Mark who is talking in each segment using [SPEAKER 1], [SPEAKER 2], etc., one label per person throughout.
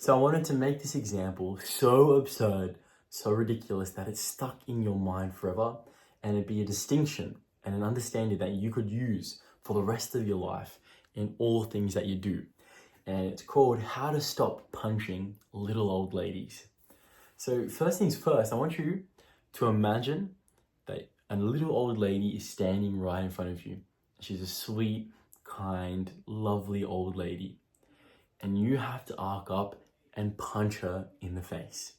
[SPEAKER 1] So I wanted to make this example so absurd, so ridiculous that it's stuck in your mind forever, and it'd be a distinction and an understanding that you could use for the rest of your life in all things that you do. And it's called How to Stop Punching Little Old Ladies. So first things first, I want you to imagine that a little old lady is standing right in front of you. She's a sweet, kind, lovely old lady. And you have to arc up and punch her in the face.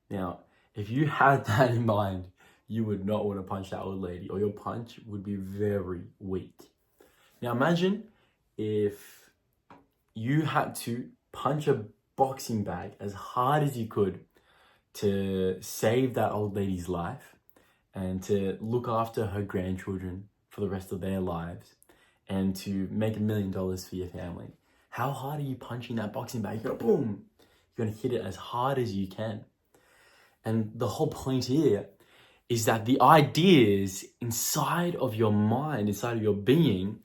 [SPEAKER 1] Now, if you had that in mind, you would not want to punch that old lady, or your punch would be very weak. Now imagine if you had to punch a boxing bag as hard as you could to save that old lady's life and to look after her grandchildren for the rest of their lives and to make $1 million for your family. How hard are you punching that boxing bag? You're gonna boom! You're gonna hit it as hard as you can. And the whole point here is that the ideas inside of your mind, inside of your being,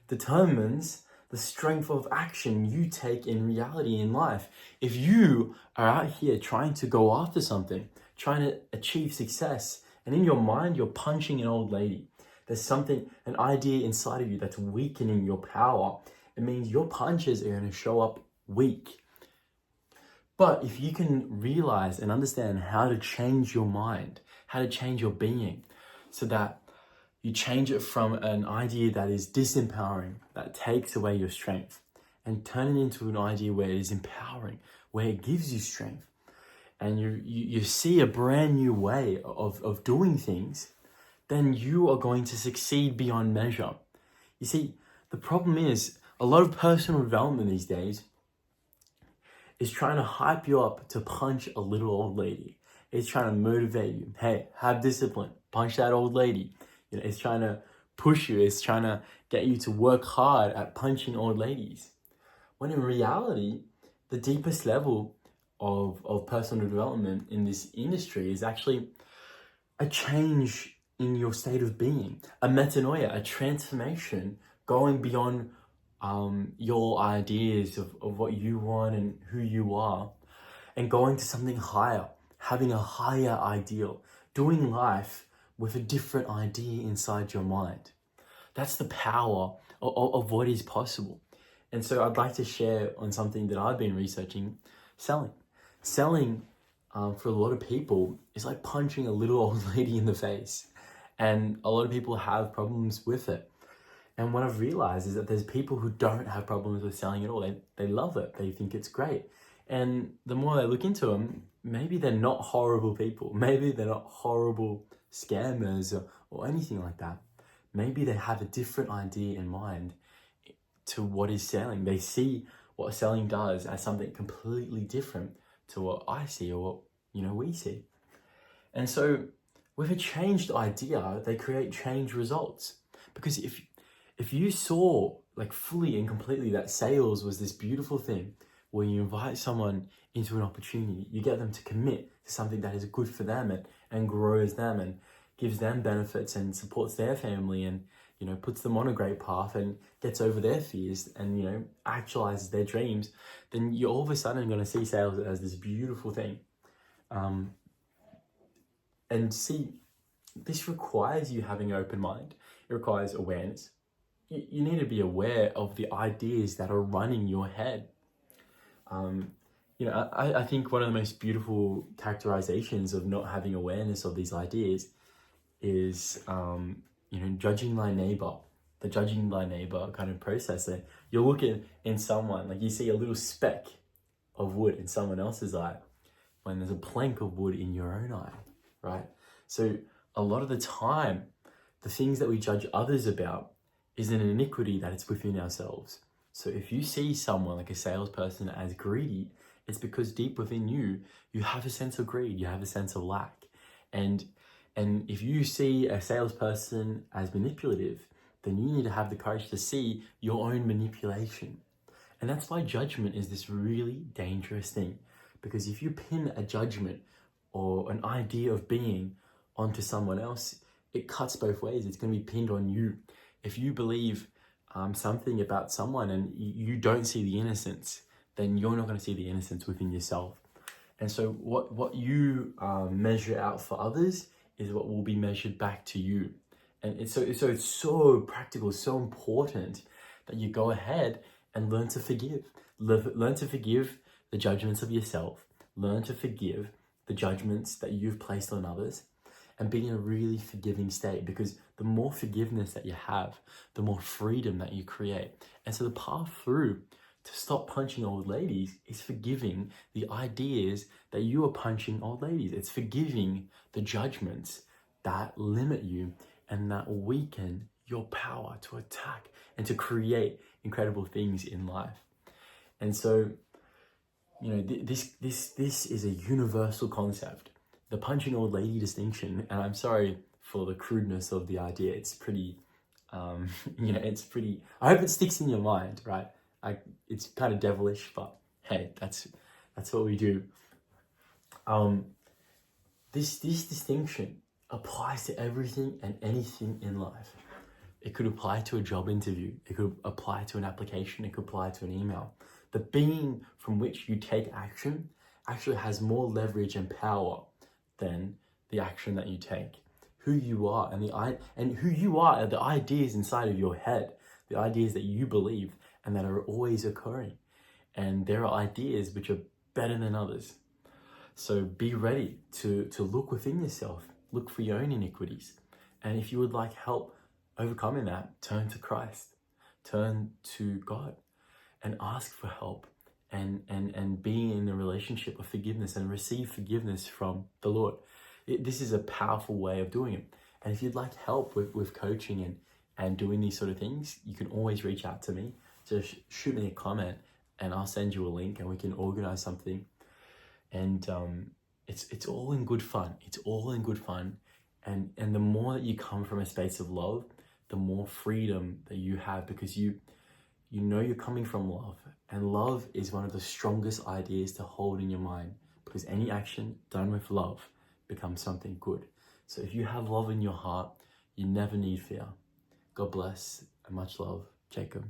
[SPEAKER 1] determines the strength of action you take in reality in life. If you are out here trying to go after something, trying to achieve success, and in your mind you're punching an old lady, there's something, an idea inside of you that's weakening your power. It means your punches are going to show up weak. But if you can realize and understand how to change your mind, how to change your being, so that you change it from an idea that is disempowering, that takes away your strength, and turn it into an idea where it is empowering, where it gives you strength, and you see a brand new way of doing things, then you are going to succeed beyond measure. You see, the problem is, a lot of personal development these days is trying to hype you up to punch a little old lady. It's trying to motivate you. Hey, have discipline. Punch that old lady. It's trying to push you. It's trying to get you to work hard at punching old ladies. When in reality, the deepest level of personal development in this industry is actually a change in your state of being, a metanoia, a transformation, going beyond your ideas of what you want and who you are, and going to something higher, having a higher ideal, doing life with a different idea inside your mind. That's the power of what is possible. And so I'd like to share on something that I've been researching, selling. Selling for a lot of people is like punching a little old lady in the face. And a lot of people have problems with it. And what I've realized is that there's people who don't have problems with selling at all. They love it. They think it's great. And the more they look into them, maybe they're not horrible people. Maybe they're not horrible scammers or anything like that. Maybe they have a different idea in mind to what is selling. They see what selling does as something completely different to what I see or what we see. And so with a changed idea, they create changed results. Because if you saw like fully and completely that sales was this beautiful thing where you invite someone into an opportunity, you get them to commit to something that is good for them and grows them and gives them benefits and supports their family and puts them on a great path and gets over their fears and actualizes their dreams, then you're all of a sudden going to see sales as this beautiful thing. And see, this requires you having an open mind. It requires awareness. You need to be aware of the ideas that are running your head. I think one of the most beautiful characterizations of not having awareness of these ideas is, judging thy neighbor. The judging thy neighbor kind of process. So you're looking in someone, like you see a little speck of wood in someone else's eye when there's a plank of wood in your own eye, right? So a lot of the time, the things that we judge others about is an iniquity that is within ourselves. So if you see someone like a salesperson as greedy, it's because deep within you, you have a sense of greed, you have a sense of lack. And if you see a salesperson as manipulative, then you need to have the courage to see your own manipulation. And that's why judgment is this really dangerous thing. Because if you pin a judgment or an idea of being onto someone else, it cuts both ways. It's going to be pinned on you. If you believe something about someone and you don't see the innocence, then you're not going to see the innocence within yourself. And so what you measure out for others is what will be measured back to you. And it's so practical, so important that you go ahead and learn to forgive. Learn to forgive the judgments of yourself. Learn to forgive the judgments that you've placed on others, and be in a really forgiving state, because the more forgiveness that you have, the more freedom that you create. And so the path through to stop punching old ladies is forgiving the ideas that you are punching old ladies. It's forgiving the judgments that limit you and that weaken your power to attack and to create incredible things in life. And so, you know, this is a universal concept. The punching old lady distinction, and I'm sorry for the crudeness of the idea. It's pretty, you know, it's pretty. I hope it sticks in your mind, right? It's kind of devilish, but hey, that's what we do. This distinction applies to everything and anything in life. It could apply to a job interview. It could apply to an application. It could apply to an email. The being from which you take action actually has more leverage and power than the action that you take. Who you are and who you are the ideas inside of your head, the ideas that you believe and that are always occurring. And there are ideas which are better than others. So be ready to look within yourself, look for your own iniquities. And if you would like help overcoming that, turn to Christ, turn to God and ask for help and be in a relationship of forgiveness and receive forgiveness from the Lord. This is a powerful way of doing it. And if you'd like help with coaching and doing these sort of things, you can always reach out to me. Just shoot me a comment and I'll send you a link and we can organize something. And it's all in good fun. It's all in good fun. And the more that you come from a space of love, the more freedom that you have, because you know you're coming from love. And love is one of the strongest ideas to hold in your mind, because any action done with love becomes something good. So if you have love in your heart, you never need fear. God bless and much love, Jacob.